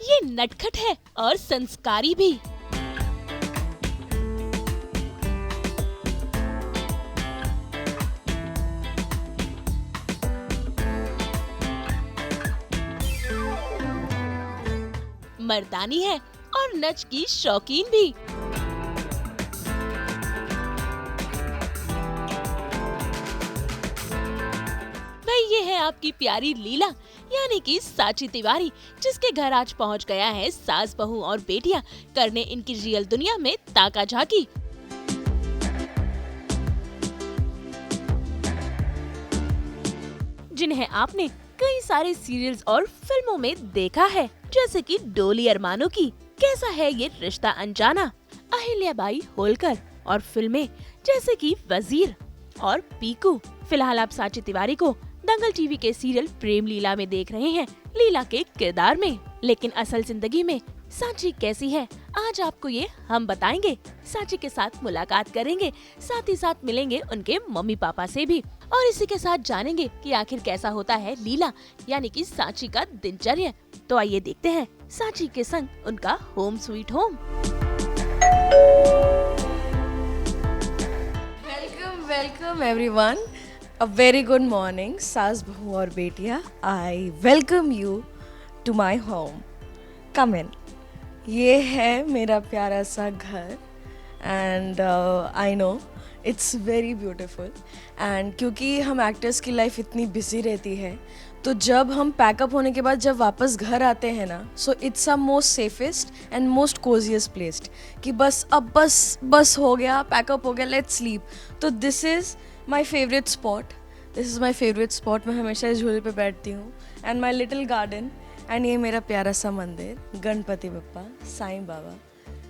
ये नटखट है और संस्कारी भी। मर्दानी है और नच की शौकीन भी। भाई ये है आपकी प्यारी लीला यानी कि साची तिवारी, जिसके घर आज पहुंच गया है सास बहू और बेटियां करने इनकी रियल दुनिया में ताका झाकी। जिन्हें आपने कई सारे सीरियल्स और फिल्मों में देखा है, जैसे कि डोली अरमानों की कैसा है ये रिश्ता अनजाना, अहिल्याबाई होलकर और फिल्में जैसे कि वजीर और पीकू। फिलहाल आप साची तिवारी को दंगल टीवी के सीरियल प्रेम लीला में देख रहे हैं, लीला के किरदार में। लेकिन असल जिंदगी में साची कैसी है, आज आपको ये हम बताएंगे। साची के साथ मुलाकात करेंगे, साथ ही साथ मिलेंगे उनके मम्मी पापा से भी, और इसी के साथ जानेंगे कि आखिर कैसा होता है लीला यानी कि साची का दिनचर्या। तो आइए देखते हैं साची के संग उनका home sweet home. Welcome everyone, a very good morning सास बहू और बेटियां। I welcome you to my home, come in. ये है मेरा प्यारा सा घर and I know it's very beautiful. And क्योंकि हम एक्टर्स की लाइफ इतनी बिजी रहती है, तो जब हम पैकअप होने के बाद जब वापस घर आते हैं ना, so it's a most safest and most cosiest placed कि बस हो गया, पैकअप हो गया, लेट्स स्लीप। तो this is my favourite spot. मैं हमेशा इस झूले पे बैठती हूँ and my little garden. And ये मेरा प्यारा सा मंदिर, गणपति बप्पा, साईं बाबा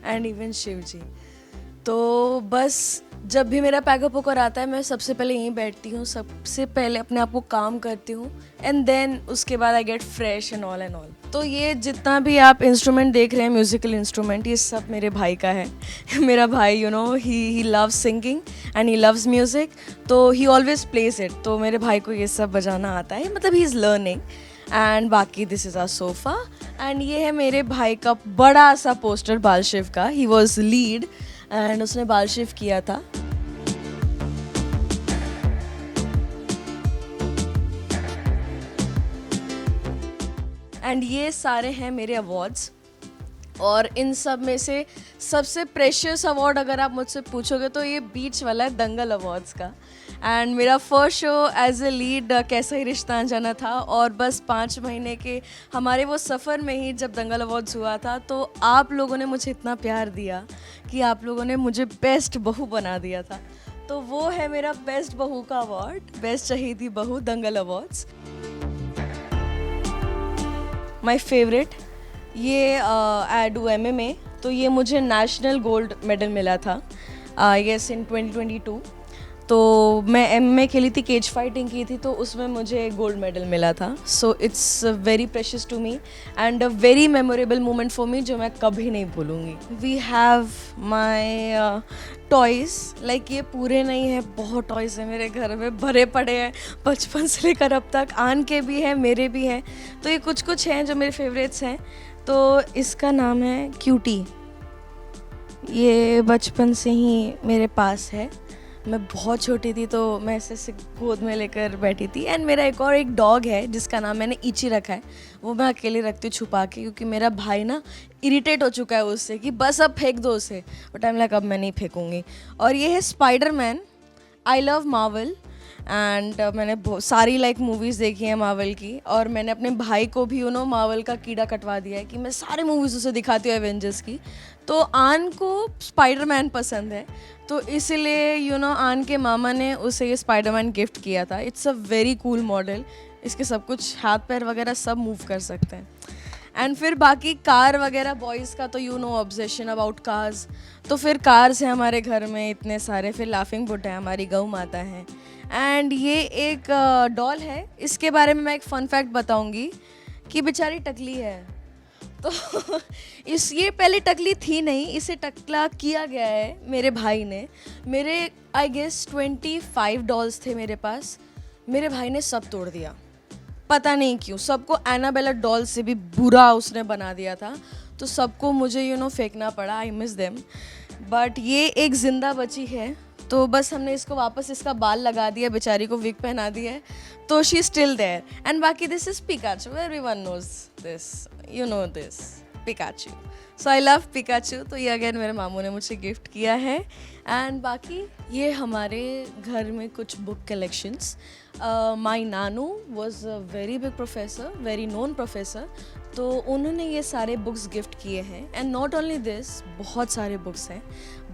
एंड इवन शिव जी। तो बस जब भी मेरा पैकअप होकर आता है, मैं सबसे पहले यहीं बैठती हूँ, सबसे पहले अपने आप को काम करती हूँ एंड देन उसके बाद I get fresh and all. तो ये जितना भी आप इंस्ट्रूमेंट देख रहे हैं, म्यूजिकल इंस्ट्रूमेंट, ये सब मेरे भाई का है। मेरा भाई you know he loves singing and he loves music, तो ही ऑलवेज प्लेस इट। तो मेरे भाई को ये सब बजाना आता है, मतलब ही इज़ लर्निंग। एंड बाकी this is our sofa and ये है मेरे भाई का बड़ा सा पोस्टर बाल शिव का। ही वॉज लीड एंड उसने बाल शिव किया था। एंड ये सारे हैं मेरे अवार्ड्स, और इन सब में से सबसे प्रेशियस अवार्ड अगर आप मुझसे पूछोगे तो ये बीच वाला है, दंगल अवार्ड्स का। एंड मेरा first show as a lead कैसा ही रिश्ता अनजाना था, और बस 5 महीने के हमारे वो सफ़र में ही जब दंगल अवार्ड्स हुआ था, तो आप लोगों ने मुझे इतना प्यार दिया कि आप लोगों ने मुझे बेस्ट बहू बना दिया था। तो वो है मेरा बेस्ट बहू का अवार्ड, बेस्ट शहीदी बहू दंगल अवार्ड्स। माई फेवरेट, ये आई डू MMA, तो ये मुझे नेशनल गोल्ड मेडल मिला था यस इन 2022। तो मैं MMA खेली थी, केज फाइटिंग की थी, तो उसमें मुझे गोल्ड मेडल मिला था। So it's very precious to me and a very memorable moment for me, जो मैं कभी नहीं भूलूंगी। We have my toys, like ये पूरे नहीं है, बहुत टॉयज़ है मेरे घर में, भरे पड़े हैं बचपन से लेकर अब तक। आन के भी हैं, मेरे भी हैं, तो ये कुछ हैं जो मेरे फेवरेट्स हैं। तो इसका नाम है क्यूटी, ये बचपन से ही मेरे पास है। मैं बहुत छोटी थी तो मैं इसे गोद में लेकर बैठी थी। एंड मेरा एक डॉग है जिसका नाम मैंने इची रखा है, वो मैं अकेले रखती हूँ छुपा के, क्योंकि मेरा भाई ना इरिटेट हो चुका है उससे कि बस अब फेंक दो उसे, बट आई एम लाइक अब मैं नहीं फेंकूँगी। और ये है Spiderman. I love Marvel and मैंने सारी लाइक मूवीज़ देखी हैं मार्वल की, और मैंने अपने भाई को भी मार्वल का कीड़ा कटवा दिया है कि मैं सारे मूवीज़ उसे दिखाती हूँ एवेंजर्स की। तो आन को स्पाइडरमैन पसंद है, तो इसीलिए आन के मामा ने उसे ये स्पाइडरमैन गिफ्ट किया था। It's a very cool model, इसके सब कुछ हाथ पैर वगैरह सब मूव कर सकते हैं। एंड फिर बाकी कार वगैरह, बॉयज़ का तो ऑब्सेशन अबाउट कार्स, तो फिर कार्स हैं हमारे घर में इतने सारे। फिर लाफिंग बुड्ढा है, हमारी गऊ माता है। एंड ये एक डॉल है, इसके बारे में मैं एक फ़न फैक्ट बताऊंगी कि बेचारी टकली है। तो ये पहले टकली थी नहीं, इसे टकला किया गया है मेरे भाई ने। मेरे आई गेस 25 डॉल्स थे मेरे पास, मेरे भाई ने सब तोड़ दिया। पता नहीं क्यों सबको एनाबेला डॉल से भी बुरा उसने बना दिया था, तो सबको मुझे फेंकना पड़ा। आई मिस देम, बट ये एक जिंदा बची है, तो बस हमने इसको वापस इसका बाल लगा दिया, बेचारी को विग पहना दिया है, तो शी स्टिल देयर। एंड बाकी this is Pikachu, everyone knows this, you know this Pikachu, so I love Pikachu. तो ये अगेन मेरे मामू ने मुझे गिफ्ट किया है। एंड बाकी ये हमारे घर में कुछ book collections. My Nanu was a very big professor, very known professor, तो उन्होंने ये सारे बुक्स गिफ्ट किए हैं। एंड नॉट ओनली दिस, बहुत सारे बुक्स हैं,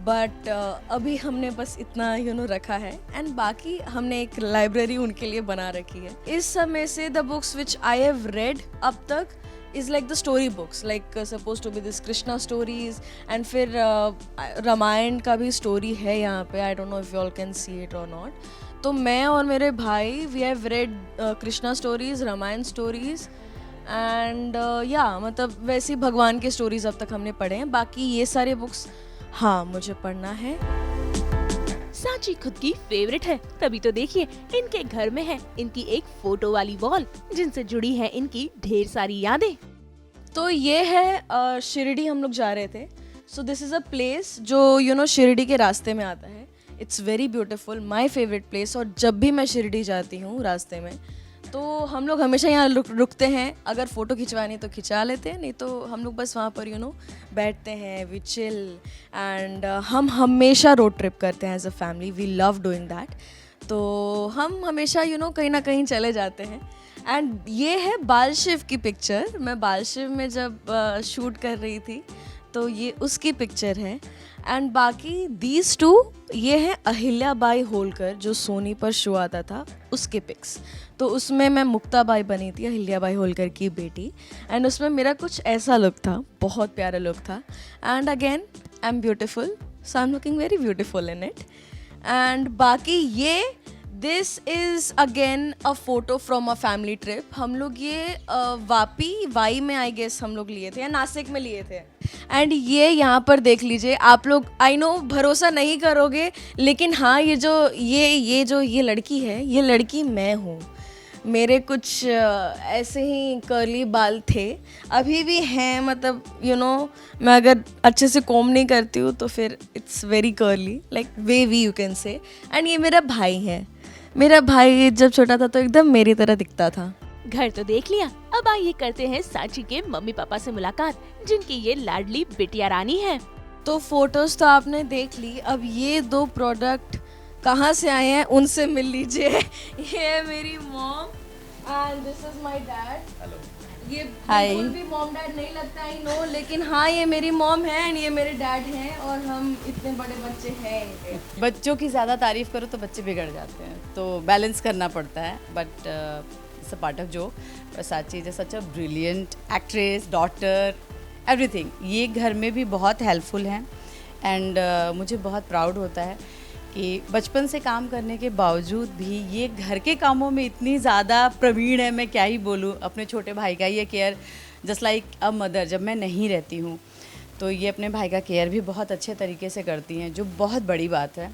बट अभी हमने बस इतना रखा है। एंड बाकी हमने एक लाइब्रेरी उनके लिए बना रखी है। इस समय से the books which I have read अब तक is like the story books, like supposed to be this Krishna stories, and फिर रामायण का भी स्टोरी है यहाँ पे। I don't know if you all can see it or not. तो मैं और मेरे भाई we have read Krishna stories, Ramayan stories, and या मतलब वैसे भगवान के स्टोरीज अब तक हमने पढ़े हैं। बाकी ये सारे बुक्स हाँ मुझे पढ़ना है। सांची खुद की फेवरेट है, तभी तो देखिए इनके घर में है इनकी एक फोटो वाली वॉल जिनसे जुड़ी है इनकी ढेर सारी यादें। तो ये है शिरडी हम लोग जा रहे थे। सो दिस इज़ अ प्लेस जो शिरडी के रास्ते में आता है। It's very beautiful, my favourite place. और जब भी मैं शिरडी जाती हूँ रास्ते में, तो हम लोग हमेशा यहाँ रुकते हैं। अगर फ़ोटो खिंचवानी तो खिंचा लेते हैं, नहीं तो हम लोग बस वहाँ पर बैठते हैं, वी चिल। एंड हम हमेशा रोड ट्रिप करते हैं as a family, we love doing that. तो हम हमेशा कहीं ना कहीं चले जाते हैं। एंड ये है बाल शिव की पिक्चर। मैं बाल शिव में जब शूट कर रही थी, तो ये उसकी पिक्चर है। एंड बाकी दीज टू, ये है अहिल्याबाई होलकर जो सोनी पर शो आता था, उसके पिक्स। तो उसमें मैं मुक्ताबाई बनी थी, अहिल्याबाई होलकर की बेटी। एंड उसमें मेरा कुछ ऐसा लुक था, बहुत प्यारा लुक था। And again I am beautiful, so I am looking very beautiful in it. And बाकी ये this is again a photo from a family trip. हम लोग ये वाई में आई गेस हम लोग लिए थे, या नासिक में लिए थे। एंड ये यहाँ पर देख लीजिए आप लोग, आई नो भरोसा नहीं करोगे, लेकिन हाँ ये लड़की है, ये लड़की मैं हूँ। मेरे कुछ ऐसे ही कर्ली बाल थे, अभी भी हैं, मतलब मैं अगर अच्छे से कोम नहीं करती हूँ तो फिर it's very curly, like wavy you can say. And ये मेरा भाई है। मेरा भाई जब छोटा था तो एकदम मेरी तरह दिखता था। घर तो देख लिया, अब आइए करते हैं सांची के मम्मी पापा से मुलाकात, जिनकी ये लाडली बिटिया रानी है। तो फोटोज तो आपने देख ली, अब ये 2 प्रोडक्ट कहाँ से आए हैं उनसे मिल लीजिए। ये है मेरी mom and this is my dad. Hello. ये बिल्कुल भी मॉम डैड नहीं लगता, आई नो, लेकिन हाँ ये मेरी मॉम है एंड ये मेरे डैड हैं, और हम इतने बड़े बच्चे हैं इनके। बच्चों की ज़्यादा तारीफ करो तो बच्चे बिगड़ जाते हैं, तो बैलेंस करना पड़ता है। But it's a part of joke. Sanchi is such a brilliant actress, daughter, everything. ये घर में भी बहुत हेल्पफुल हैं। एंड मुझे बहुत प्राउड होता है कि बचपन से काम करने के बावजूद भी ये घर के कामों में इतनी ज़्यादा प्रवीण है, मैं क्या ही बोलूँ। अपने छोटे भाई का ये care just like a mother, जब मैं नहीं रहती हूँ तो ये अपने भाई का केयर भी बहुत अच्छे तरीके से करती हैं, जो बहुत बड़ी बात है।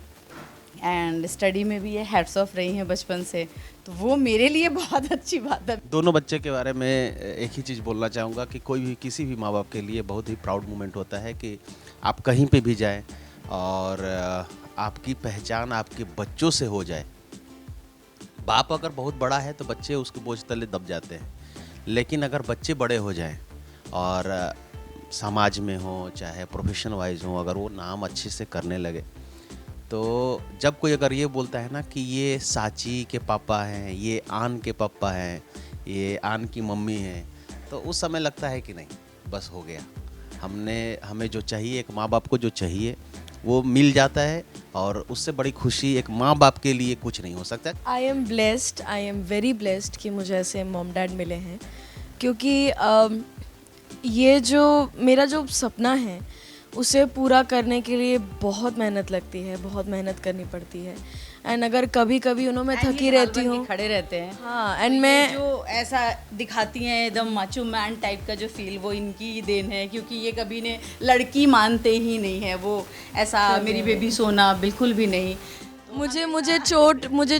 एंड स्टडी में भी ये हेड्स ऑफ रही हैं बचपन से, तो वो मेरे लिए बहुत अच्छी बात है। दोनों बच्चे के बारे में एक ही चीज़ बोलना चाहूँगा कि कोई भी किसी भी माँ बाप के लिए बहुत ही प्राउड मोमेंट होता है कि आप कहीं पे भी जाएं और आपकी पहचान आपके बच्चों से हो जाए। बाप अगर बहुत बड़ा है तो बच्चे उसके बोझ तले दब जाते हैं, लेकिन अगर बच्चे बड़े हो जाएं और समाज में हो चाहे प्रोफेशन वाइज हो, अगर वो नाम अच्छे से करने लगे, तो जब कोई अगर ये बोलता है ना कि ये सांची के पापा हैं, ये आन के पापा हैं, ये आन की मम्मी हैं, तो उस समय लगता है कि नहीं बस हो गया, हमें जो चाहिए, एक माँ बाप को जो चाहिए वो मिल जाता है, और उससे बड़ी खुशी एक माँ बाप के लिए कुछ नहीं हो सकता। I am blessed, I am very blessed कि मुझे ऐसे मॉम डैड मिले हैं, क्योंकि ये जो मेरा जो सपना है उसे पूरा करने के लिए बहुत मेहनत लगती है, बहुत मेहनत करनी पड़ती है। एंड अगर कभी कभी मैं थकी रहती हूँ, खड़े रहते हैं। हाँ, एंड मैं जो ऐसा दिखाती हैं एकदम माचो मैन टाइप का जो फील, वो इनकी ही देन है, क्योंकि ये कभी ने लड़की मानते ही नहीं है। वो ऐसा मेरी बेबी सोना बिल्कुल भी नहीं। मुझे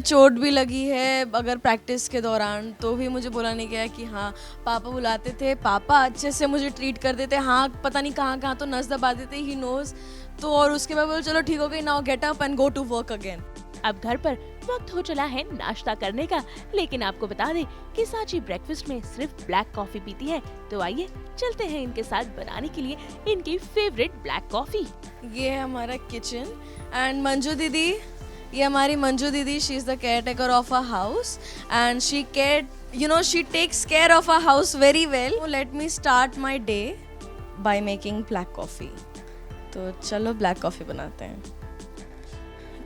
चोट भी लगी है अगर प्रैक्टिस के दौरान, तो भी मुझे बोला नहीं गया कि हाँ पापा बुलाते थे, पापा अच्छे से मुझे ट्रीट करते थे, हाँ पता नहीं कहाँ कहाँ तो नस दबा देते, ही नोज। तो और उसके बाद बोलो चलो ठीक हो गई, now get up and go to work again. अब घर पर वक्त हो चला है नाश्ता करने का, लेकिन आपको बता दें कि सांची ब्रेकफास्ट में सिर्फ ब्लैक कॉफी पीती है। तो आइए चलते हैं इनके साथ बनाने के लिए इनकी फेवरेट ब्लैक कॉफी। ये है हमारा किचन एंड मंजू दीदी, ये हमारी मंजू दीदी, she is the caretaker of a house and she takes care of a house very well. Let me start my day by making black coffee. तो चलो black coffee बनाते हैं।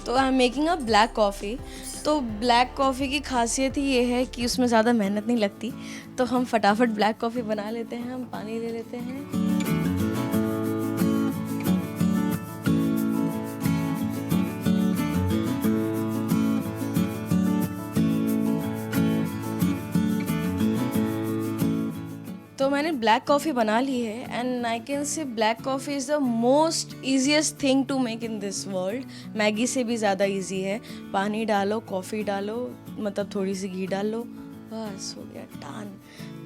तो I am making a black coffee. तो black coffee की खासियत ही ये है कि उसमें ज़्यादा मेहनत नहीं लगती, तो हम फटाफट ब्लैक कॉफ़ी बना लेते हैं। हम पानी ले लेते हैं, तो मैंने ब्लैक कॉफ़ी बना ली है and I can say black coffee is the most easiest thing to make in this world. Maggi से भी ज़्यादा इजी है। पानी डालो, कॉफ़ी डालो, मतलब थोड़ी सी घी डाल लो, बस हो गया डन।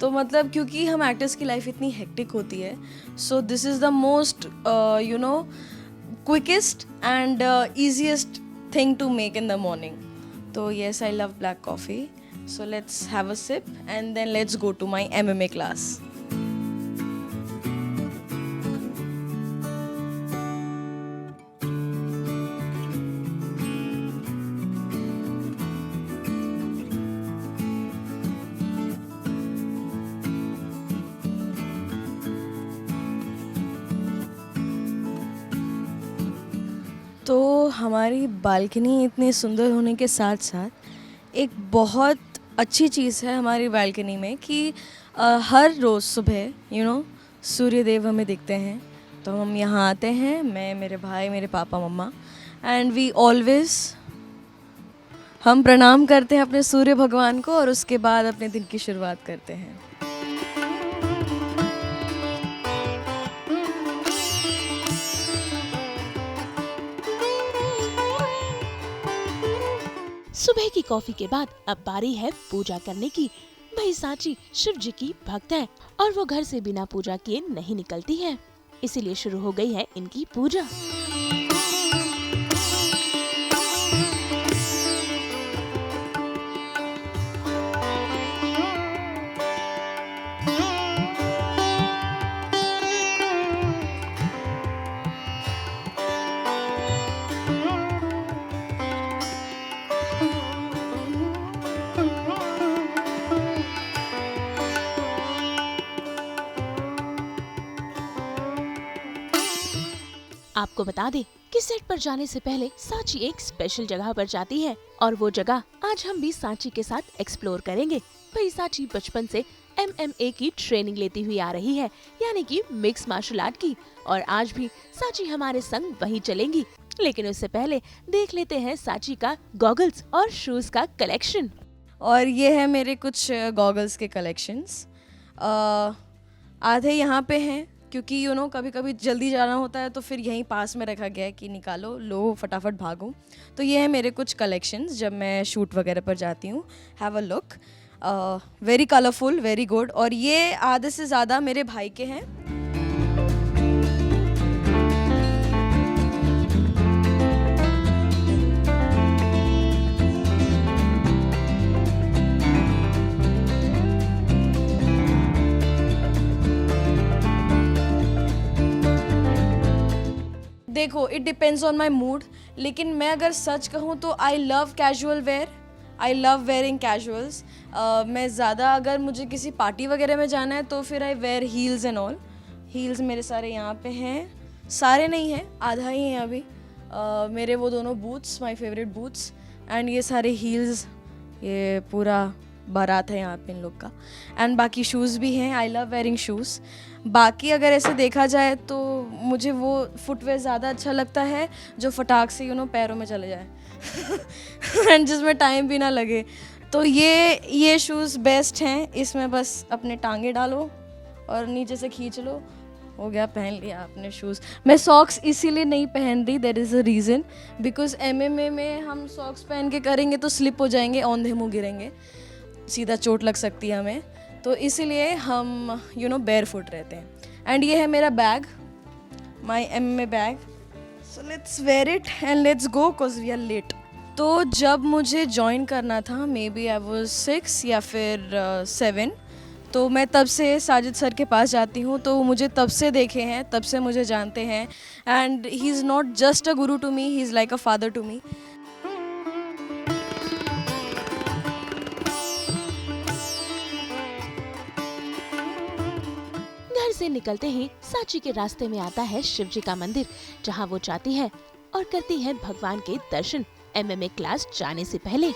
तो मतलब क्योंकि हम एक्टर्स की लाइफ इतनी हेक्टिक होती है, so this is the most quickest and easiest thing to make in the morning. तो yes, I love black coffee. So let's have a sip and then let's go to my MMA class. तो हमारी balcony इतने सुंदर होने के साथ साथ एक बहुत अच्छी चीज़ है हमारी बालकनी में कि हर रोज़ सुबह सूर्य देव हमें दिखते हैं। तो हम यहाँ आते हैं, मैं, मेरे भाई, मेरे पापा मम्मा, एंड वी ऑलवेज हम प्रणाम करते हैं अपने सूर्य भगवान को और उसके बाद अपने दिन की शुरुआत करते हैं। सुबह की कॉफी के बाद अब बारी है पूजा करने की। भाई सांची शिव जी की भक्त है और वो घर से बिना पूजा किए नहीं निकलती है, इसीलिए शुरू हो गई है इनकी पूजा। आपको बता दें कि सेट पर जाने से पहले सांची एक स्पेशल जगह पर जाती है और वो जगह आज हम भी सांची के साथ एक्सप्लोर करेंगे। भाई सांची बचपन से MMA की ट्रेनिंग लेती हुई आ रही है, यानी कि मिक्स मार्शल आर्ट की, और आज भी सांची हमारे संग वहीं चलेंगी। लेकिन उससे पहले देख लेते हैं सांची का गॉगल्स और शूज का कलेक्शन। और ये है मेरे कुछ गॉगल्स के कलेक्शंस। आधे यहाँ पे हैं क्योंकि कभी कभी जल्दी जाना होता है तो फिर यहीं पास में रखा गया है कि निकालो, लो, फटाफट भागो। तो ये है मेरे कुछ कलेक्शंस जब मैं शूट वगैरह पर जाती हूँ। Have a look, very colourful, very good. और ये आधे से ज़्यादा मेरे भाई के हैं। देखो, it depends on my mood, लेकिन मैं अगर सच कहूँ तो I love casual wear, I love wearing casuals. मैं ज़्यादा अगर मुझे किसी पार्टी वगैरह में जाना है तो फिर I wear heels and all. Heels मेरे सारे यहाँ पे हैं, सारे नहीं हैं, आधा ही हैं अभी। मेरे वो दोनों boots, my favourite boots, and ये सारे हील्स, ये पूरा बारात है यहाँ पे इन लोग का। एंड बाकी शूज़ भी हैं, आई लव वेयरिंग शूज़। बाकी अगर ऐसे देखा जाए तो मुझे वो फुटवेयर ज़्यादा अच्छा लगता है जो फटाक से पैरों में चले जाए एंड जिसमें टाइम भी ना लगे। तो ये शूज़ बेस्ट हैं। इसमें बस अपने टांगे डालो और नीचे से खींच लो, हो गया, पहन लिया आपने शूज़। मैं सॉक्स इसीलिए नहीं पहन रही, there is a reason, because MMA में हम सॉक्स पहन के करेंगे तो स्लिप हो जाएंगे, औंधे मुँह गिरेंगे, सीधा चोट लग सकती है हमें, तो इसीलिए हम बेयर फुट रहते हैं। एंड ये है मेरा bag, my MMA bag, so let's wear it and let's go because we are late. तो जब मुझे ज्वाइन करना था, मे बी आई वाज 6 या फिर 7, तो मैं तब से साजिद सर के पास जाती हूँ, तो वो मुझे तब से देखे हैं, तब से मुझे जानते हैं, and he is not just a guru to me, he is like a father to me. घर से निकलते ही सांची के रास्ते में आता है शिव जी का मंदिर, जहां वो जाती है और करती है भगवान के दर्शन MMA क्लास जाने से पहले।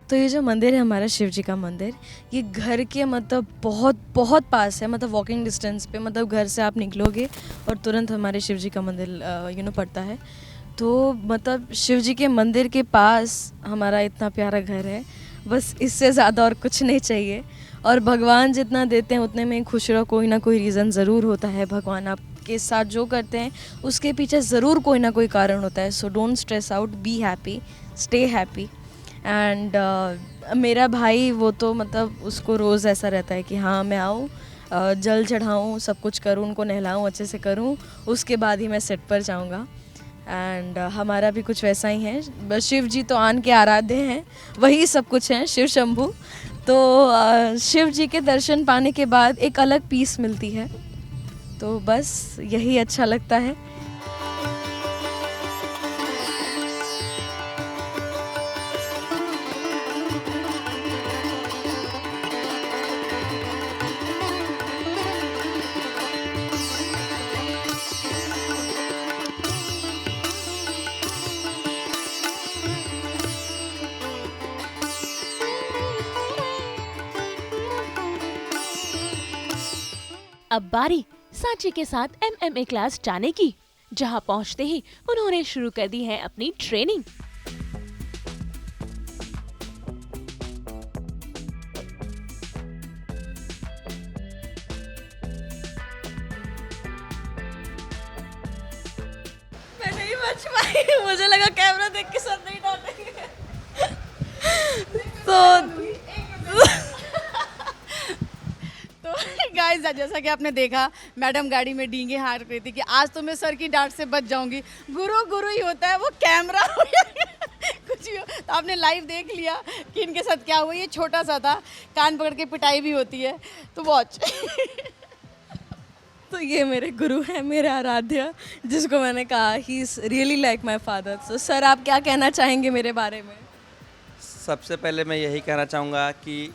तो ये जो मंदिर है हमारा शिव जी का मंदिर, ये घर के मतलब बहुत बहुत पास है, मतलब वॉकिंग डिस्टेंस पे, मतलब घर से आप निकलोगे और तुरंत हमारे शिव जी का मंदिर पड़ता है। तो मतलब शिव जी के मंदिर के पास हमारा इतना प्यारा घर है, बस इससे ज़्यादा और कुछ नहीं चाहिए। और भगवान जितना देते हैं उतने में खुश रहो, कोई ना कोई रीज़न ज़रूर होता है। भगवान आपके साथ जो करते हैं उसके पीछे ज़रूर कोई ना कोई कारण होता है। So don't stress out, be happy, stay happy. And मेरा भाई वो तो मतलब उसको रोज़ ऐसा रहता है कि हाँ मैं आऊँ, जल चढ़ाऊँ, सब कुछ करूँ, उनको नहलाऊँ, अच्छे से करूँ, उसके बाद ही मैं सेट पर जाऊँगा। एंड हमारा भी कुछ वैसा ही है। बस शिव जी तो आन के आराध्य हैं, वही सब कुछ हैं, शिव शंभू। तो शिव जी के दर्शन पाने के बाद एक अलग पीस मिलती है, तो बस यही अच्छा लगता है। अब बारी सांची के साथ MMA क्लास जाने की, जहां पहुंचते ही उन्होंने शुरू कर दी है अपनी ट्रेनिंग। मैं नहीं बच पाई, मुझे लगा कैमरा देख के सब नहीं डांटेंगे। तो गाइस, जैसा कि आपने देखा, मैडम गाड़ी में डींगे हार रही थी कि आज तो मैं सर की डांट से बच जाऊंगी। गुरु गुरु ही होता है, वो कैमरा हो या कुछ ही हो। तो आपने लाइव देख लिया कि इनके साथ क्या हुआ। ये छोटा सा था, कान पकड़ के पिटाई भी होती है, तो वॉच। तो ये मेरे गुरु हैं, मेरे आराध्य, जिसको मैंने कहा he is really like my father. So sir, आप क्या कहना चाहेंगे मेरे बारे में? सबसे पहले मैं यही कहना चाहूँगा कि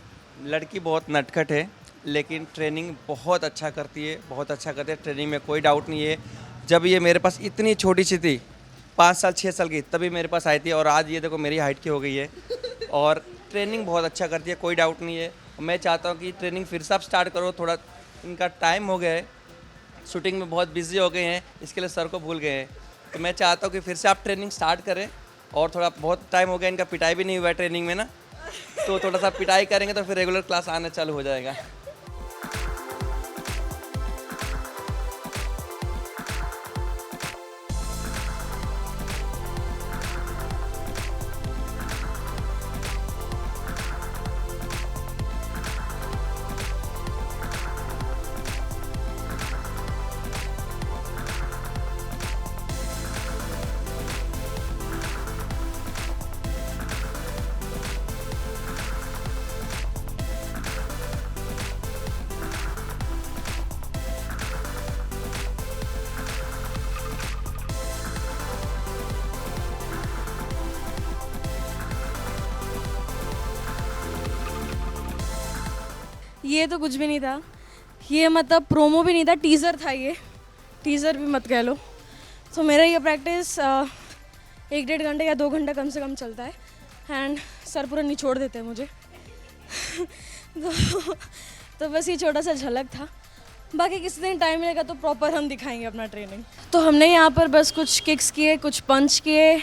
लड़की बहुत नटखट है, लेकिन ट्रेनिंग बहुत अच्छा करती है, बहुत अच्छा करती है। ट्रेनिंग में कोई डाउट नहीं है। जब ये मेरे पास इतनी छोटी सी थी, 5 साल 6 साल की, तभी मेरे पास आई थी, और आज ये देखो मेरी हाइट की हो गई है। और ट्रेनिंग बहुत अच्छा करती है, कोई डाउट नहीं है। मैं चाहता हूँ कि ट्रेनिंग फिर से आप स्टार्ट करो। थोड़ा इनका टाइम हो गया है, शूटिंग में बहुत बिजी हो गए हैं, इसके लिए सर को भूल गए हैं। तो मैं चाहता हूँ कि फिर से आप ट्रेनिंग स्टार्ट करें। और थोड़ा बहुत टाइम हो गया, इनका पिटाई भी नहीं हुआ है ट्रेनिंग में ना, तो थोड़ा सा पिटाई करेंगे तो फिर रेगुलर क्लास आना चालू हो जाएगा। ये तो कुछ भी नहीं था, ये मतलब प्रोमो भी नहीं था, टीज़र था। ये टीज़र भी मत कह लो। तो मेरा ये प्रैक्टिस 1-1.5 घंटे या 2 घंटे कम से कम चलता है। एंड सर पूरा निचोड़ देते हैं मुझे। तो बस ये छोटा सा झलक था, बाकी किसी दिन टाइम मिलेगा तो प्रॉपर हम दिखाएंगे अपना ट्रेनिंग। तो हमने यहाँ पर बस कुछ किक्स किए, कुछ पंच किए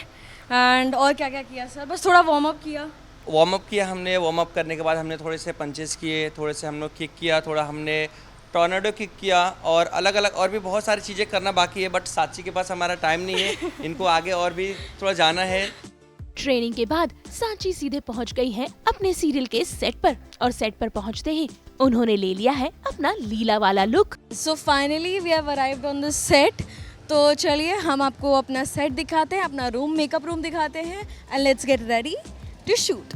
एंड और क्या क्या किया सर, बस थोड़ा वार्म अप किया। वार्म अप किया हमने, वार्म अप करने के बाद हमने थोड़े से पंचेस किए, थोड़े से हम लोग किक किया, थोड़ा हमने टॉर्नेडो किक किया और अलग अलग और भी बहुत सारी चीज़ें करना बाकी है, बट साची के पास हमारा टाइम नहीं है, इनको आगे और भी थोड़ा जाना है। ट्रेनिंग के बाद सांची सीधे पहुंच गई है अपने सीरियल के सेट पर और सेट पर पहुंचते ही उन्होंने ले लिया है अपना लीला वाला look. So finally we have arrived on the set. तो चलिए हम आपको अपना सेट दिखाते हैं, अपना रूम, मेकअप रूम दिखाते हैं and let's get ready to shoot.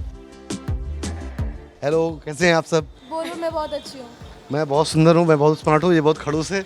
Hello, कैसे हैं आप सब? बोलो, मैं बहुत अच्छी हूँ। मैं बहुत सुंदर हूँ, मैं बहुत स्मार्ट हूँ, ये बहुत खड़ूस है।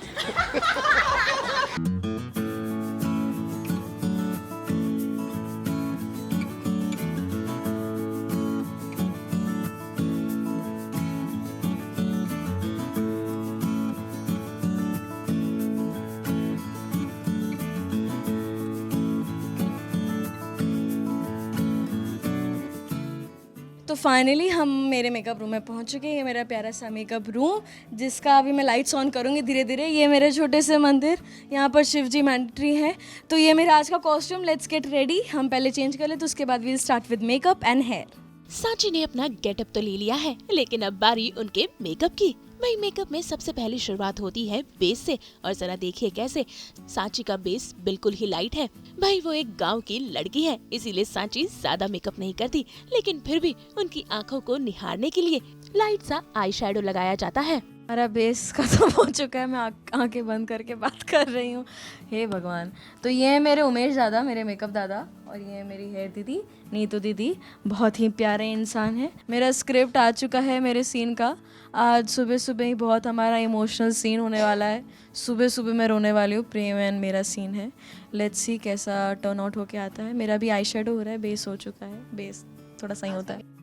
तो फाइनली हम मेरे मेकअप रूम में पहुंच चुके हैं। ये मेरा प्यारा सा मेकअप रूम, जिसका अभी मैं लाइट्स ऑन करूंगी धीरे धीरे। ये मेरे छोटे से मंदिर, यहाँ पर शिव जी मैंडेटरी है। तो ये मेरा आज का कॉस्ट्यूम। Let's get ready. हम पहले चेंज कर ले तो उसके बाद we'll start with makeup and hair. Sanchi ने अपना गेटअप तो ले लिया है, लेकिन अब बारी उनके मेकअप की। भाई मेकअप में सबसे पहले शुरुआत होती है बेस से, और जरा देखिए कैसे सांची का बेस बिल्कुल ही लाइट है। भाई वो एक गांव की लड़की है, इसीलिए सांची ज्यादा मेकअप नहीं करती, लेकिन फिर भी उनकी आंखों को निहारने के लिए लाइट सा आई शेडो लगाया जाता है। हमारा बेस खत्म हो चुका है, मैं आंखें बंद करके बात कर रही हूँ। हे भगवान। तो ये है मेरे उमेश दादा, मेरे मेकअप दादा, और ये है मेरी हेयर दीदी नीतू दीदी। बहुत ही प्यारे इंसान है। मेरा स्क्रिप्ट आ चुका है मेरे सीन का। आज सुबह सुबह ही बहुत हमारा इमोशनल सीन होने वाला है। सुबह सुबह मैं रोने वाली हूँ। प्रेम एंड मेरा सीन है। लेट्स सी कैसा टर्न आउट होके आता है। मेरा भी आई शेडो हो रहा है, बेस हो चुका है। बेस थोड़ा सही होता है।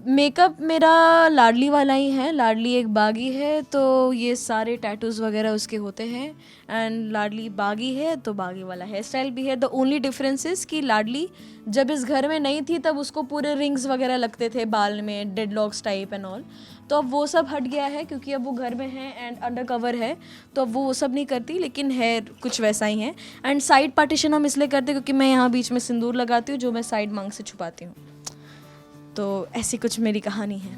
मेकअप मेरा लाडली वाला ही है। लाडली एक बागी है, तो ये सारे टैटूज़ वगैरह उसके होते हैं। एंड लाडली बागी है तो बागी वाला हेयर स्टाइल भी है। द ओनली डिफरेंस इज़ कि लाडली जब इस घर में नहीं थी तब उसको पूरे रिंग्स वगैरह लगते थे बाल में, डेडलॉक्स टाइप एंड ऑल। तो अब वो सब हट गया है क्योंकि अब वो घर में है एंड अंडर कवर है, तो अब वो सब नहीं करती, लेकिन हेयर कुछ वैसा ही है। एंड साइड पार्टीशन हम इसलिए करते हैं क्योंकि मैं यहाँ बीच में सिंदूर लगाती हूँ, जो मैं साइड मांग से छुपाती हूँ। तो ऐसी कुछ मेरी कहानी है।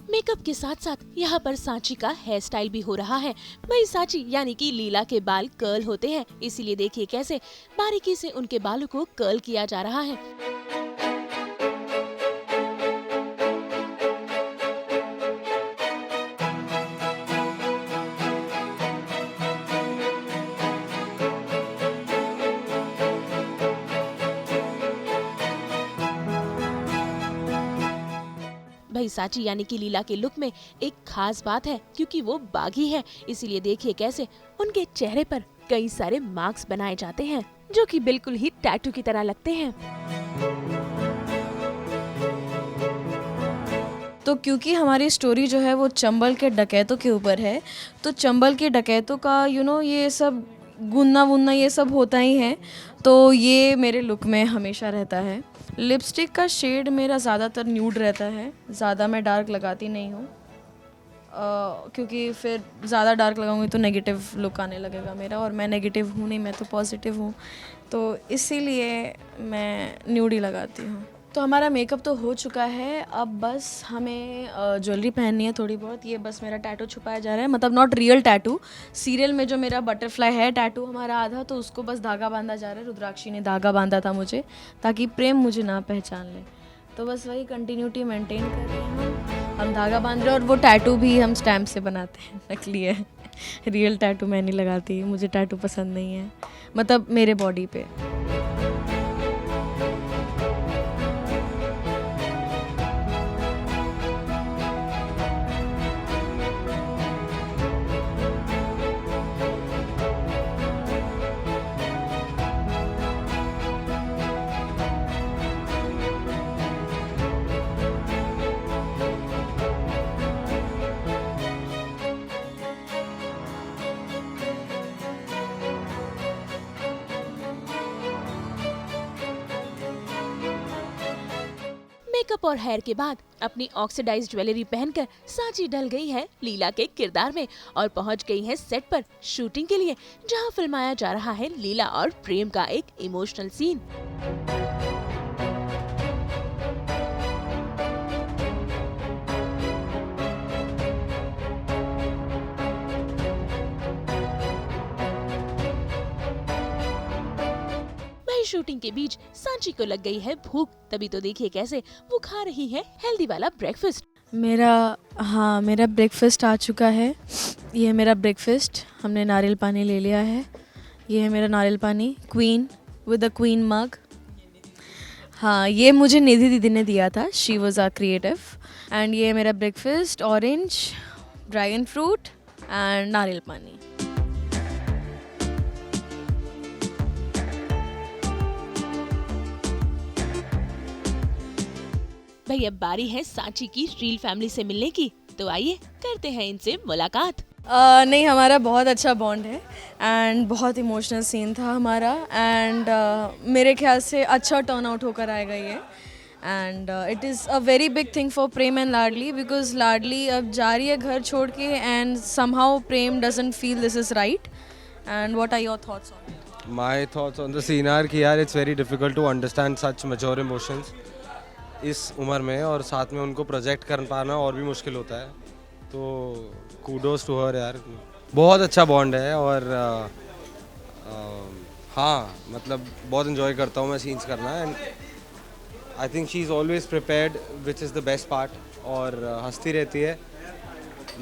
मेकअप के साथ साथ यहाँ पर सांची का हेयर स्टाइल भी हो रहा है। भाई सांची यानी कि लीला के बाल कर्ल होते हैं, इसीलिए देखिए कैसे बारीकी से उनके बालों को कर्ल किया जा रहा है। भाई सांची यानी कि लीला के लुक में एक खास बात है, क्योंकि वो बागी है, इसीलिए देखिए कैसे उनके चेहरे पर कई सारे मार्क्स बनाए जाते हैं, जो कि बिल्कुल ही टैटू की तरह लगते हैं। तो क्योंकि हमारी स्टोरी जो है वो चंबल के डकैतों के ऊपर है, तो चंबल के डकैतों का ये सब गुन्ना वुन्ना ये सब होता ही है, तो ये मेरे लुक में हमेशा रहता है। लिपस्टिक का शेड मेरा ज़्यादातर न्यूड रहता है, ज़्यादा मैं डार्क लगाती नहीं हूँ, क्योंकि फिर ज़्यादा डार्क लगाऊंगी तो नेगेटिव लुक आने लगेगा मेरा, और मैं नेगेटिव हूँ नहीं, मैं तो पॉजिटिव हूँ, तो इसीलिए मैं न्यूड ही लगाती हूँ। तो हमारा मेकअप तो हो चुका है, अब बस हमें ज्वेलरी पहननी है थोड़ी बहुत। ये बस मेरा टैटू छुपाया जा रहा है, मतलब नॉट रियल टैटू। सीरियल में जो मेरा बटरफ्लाई है टैटू हमारा आधा, तो उसको बस धागा बांधा जा रहा है। रुद्राक्षी ने धागा बांधा था मुझे, ताकि प्रेम मुझे ना पहचान ले। तो बस वही कंटिन्यूटी मेंटेन कर रहे हैं हम धागा बांध रहे हैं। और वो टैटू भी हम स्टैम्प से बनाते हैं, नकली है। रियल टैटू मैं नहीं लगाती, मुझे टैटू पसंद नहीं है, मतलब मेरे बॉडी पे। मेकअप और हेयर के बाद अपनी ऑक्सीडाइज ज्वेलरी पहनकर सांची ढल गई है लीला के किरदार में और पहुंच गई है सेट पर शूटिंग के लिए, जहां फिल्माया जा रहा है लीला और प्रेम का एक इमोशनल सीन। शूटिंग के बीच सांची को लग गई है भूख, तभी तो देखिए कैसे वो खा रही है हेल्दी वाला ब्रेकफास्ट। मेरा ब्रेकफास्ट आ चुका है। ये है मेरा ब्रेकफास्ट। हमने नारियल पानी ले लिया है। ये है मेरा नारियल पानी queen with a queen mug. हाँ, ये मुझे निधि दीदी ने दिया था, she was our creative. And ये है मेरा breakfast, orange, dragon fruit and नारियल पानी। भाई अब बारी है सांची की रील फैमिली से मिलने की, तो आइए करते हैं इनसे मुलाकात। नहीं, हमारा बहुत अच्छा बॉन्ड है एंड बहुत इमोशनल सीन था हमारा। एंड मेरे ख्याल से अच्छा टर्न आउट होकर आएगा ये। And it is a very big thing for Prem and Ladli, because Ladli अब जा रही है घर छोड़ के and somehow Prem doesn't feel this is right. And what are your thoughts on it? My thoughts on the scene are कि यार it's very difficult to understand such mature emotions इस उम्र में, और साथ में उनको प्रोजेक्ट कर पाना और भी मुश्किल होता है। तो कूडोज टू हर यार, बहुत अच्छा बॉन्ड है। और हाँ, मतलब बहुत इन्जॉय करता हूँ मैं सीन्स करना। And I think she is always prepared, which is the best part. और हंसती रहती है,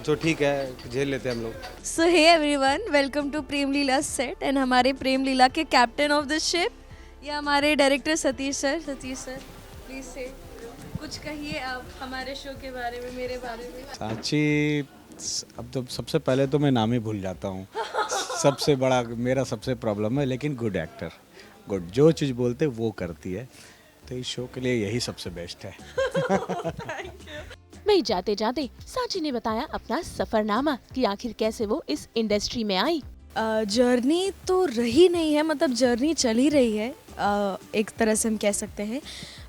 जो ठीक है, झेल लेते हैं हम लोग। So hey everyone, welcome to Prem Leela set. And हमारे प्रेम लीला के कैप्टन ऑफ द शिप ये हमारे director Satish sir. Satish sir please से कुछ कहिए आप हमारे शो के बारे में, मेरे बारे में। सांची, अब तो सबसे पहले तो मैं नाम ही भूल जाता हूँ। सबसे बड़ा मेरा सबसे प्रॉब्लम है, लेकिन गुड एक्टर, गुड, जो चीज़ बोलते वो करती है। तो इस शो के लिए यही सबसे बेस्ट है। भाई जाते जाते सांची ने बताया अपना सफरनामा कि आखिर कैसे वो इस इंडस्ट्री में आई। जर्नी तो रही नहीं है, मतलब जर्नी चल ही रही है, एक तरह से हम कह सकते हैं।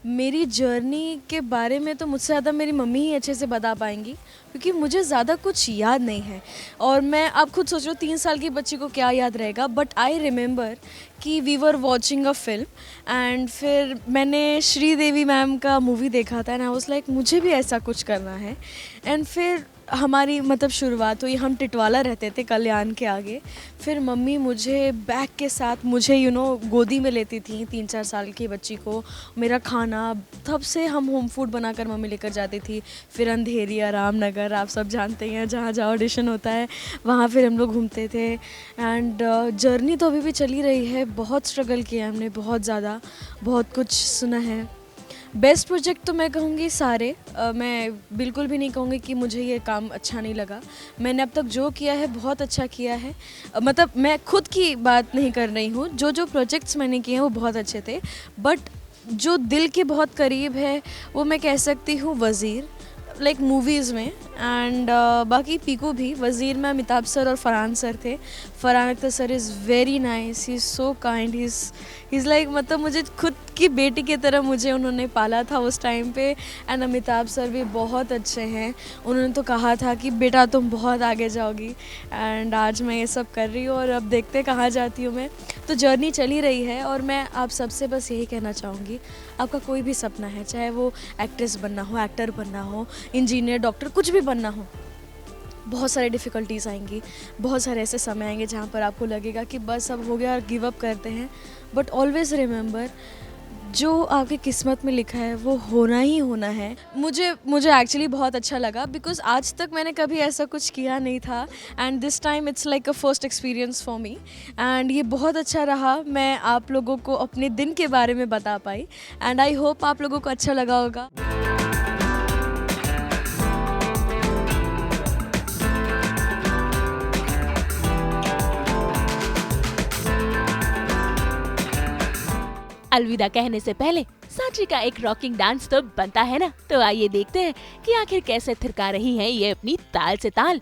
मेरी जर्नी के बारे में तो मुझसे ज़्यादा मेरी मम्मी ही अच्छे से बता पाएंगी, क्योंकि मुझे ज़्यादा कुछ याद नहीं है। और मैं आप खुद सोच रहे हो 3 साल की बच्ची को क्या याद रहेगा, बट आई रिमेंबर कि we were watching a film and फिर मैंने श्रीदेवी मैम का मूवी देखा था एंड आई वाज लाइक मुझे भी ऐसा कुछ करना है। एंड फिर हमारी मतलब शुरुआत हुई, हम टिटवाला रहते थे कल्याण के आगे। फिर मम्मी मुझे बैग के साथ मुझे गोदी में लेती थी 3-4 साल की बच्ची को। मेरा खाना तब से हम होम फूड बनाकर मम्मी लेकर जाती थी। फिर अंधेरिया, रामनगर, आप सब जानते हैं जहाँ जहाँ ऑडिशन होता है वहाँ फिर हम लोग घूमते थे। एंड जर्नी तो अभी भी चली रही है, बहुत स्ट्रगल किया हमने, बहुत ज़्यादा, बहुत कुछ सुना है। बेस्ट प्रोजेक्ट तो मैं कहूँगी सारे, मैं बिल्कुल भी नहीं कहूँगी कि मुझे ये काम अच्छा नहीं लगा। मैंने अब तक जो किया है बहुत अच्छा किया है। मतलब मैं खुद की बात नहीं कर रही हूँ, जो प्रोजेक्ट्स मैंने किए हैं वो बहुत अच्छे थे, बट जो दिल के बहुत करीब है वो मैं कह सकती हूँ वज़ीर, लाइक मूवीज़ में। एंड बाकी पीकू भी। वज़ीर में अमिताभ सर और फरहान सर थे। Farhan Akhtar sir is very nice, he is so kind, he is like, मतलब मुझे खुद की बेटी की तरह मुझे उन्होंने पाला था उस टाइम पे। एंड अमिताभ सर भी बहुत अच्छे हैं, उन्होंने तो कहा था कि बेटा तुम बहुत आगे जाओगी। एंड आज मैं ये सब कर रही हूँ और अब देखते कहाँ जाती हूँ मैं। तो जर्नी चली रही है और मैं आप सबसे बस यही कहना चाहूँगी, आपका कोई भी सपना है, चाहे वो एक्ट्रेस बनना हो, एक्टर बनना हो, इंजीनियर, डॉक्टर, कुछ भी बनना हो, बहुत सारी डिफ़िकल्टीज़ आएंगी, बहुत सारे ऐसे समय आएंगे जहाँ पर आपको लगेगा कि बस अब हो गया और गिव अप करते हैं। बट ऑलवेज़ रिमेंबर, जो आपकी किस्मत में लिखा है वो होना ही होना है। मुझे एक्चुअली बहुत अच्छा लगा, बिकॉज आज तक मैंने कभी ऐसा कुछ किया नहीं था and this time it's like a first experience for me. And ये बहुत अच्छा रहा, मैं आप लोगों को अपने दिन के बारे में बता पाई एंड आई होप आप लोगों को अच्छा लगा होगा। अलविदा कहने से पहले सांची का एक रॉकिंग डांस तो बनता है ना, तो आइए देखते हैं कि आखिर कैसे थिरका रही हैं ये अपनी ताल से ताल।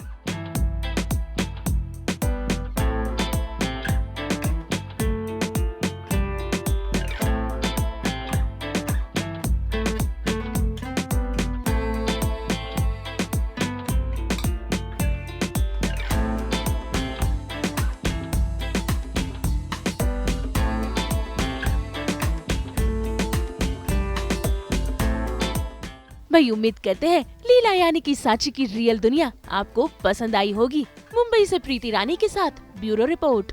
वही उम्मीद करते हैं लीला यानी कि साची की रियल दुनिया आपको पसंद आई होगी। मुंबई से प्रीति रानी के साथ ब्यूरो रिपोर्ट।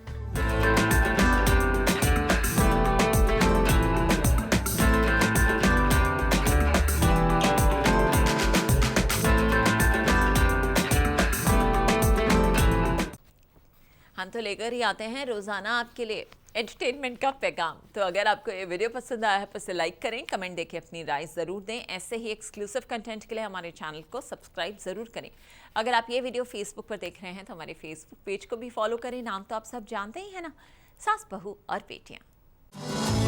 हम तो लेकर ही आते हैं रोजाना आपके लिए एंटरटेनमेंट का पैगाम। तो अगर आपको ये वीडियो पसंद आया है तो इसे लाइक करें, कमेंट देके अपनी राय ज़रूर दें। ऐसे ही एक्सक्लूसिव कंटेंट के लिए हमारे चैनल को सब्सक्राइब ज़रूर करें। अगर आप ये वीडियो फेसबुक पर देख रहे हैं तो हमारे फेसबुक पेज को भी फॉलो करें। नाम तो आप सब जानते ही हैं ना, सास बहू और बेटियाँ।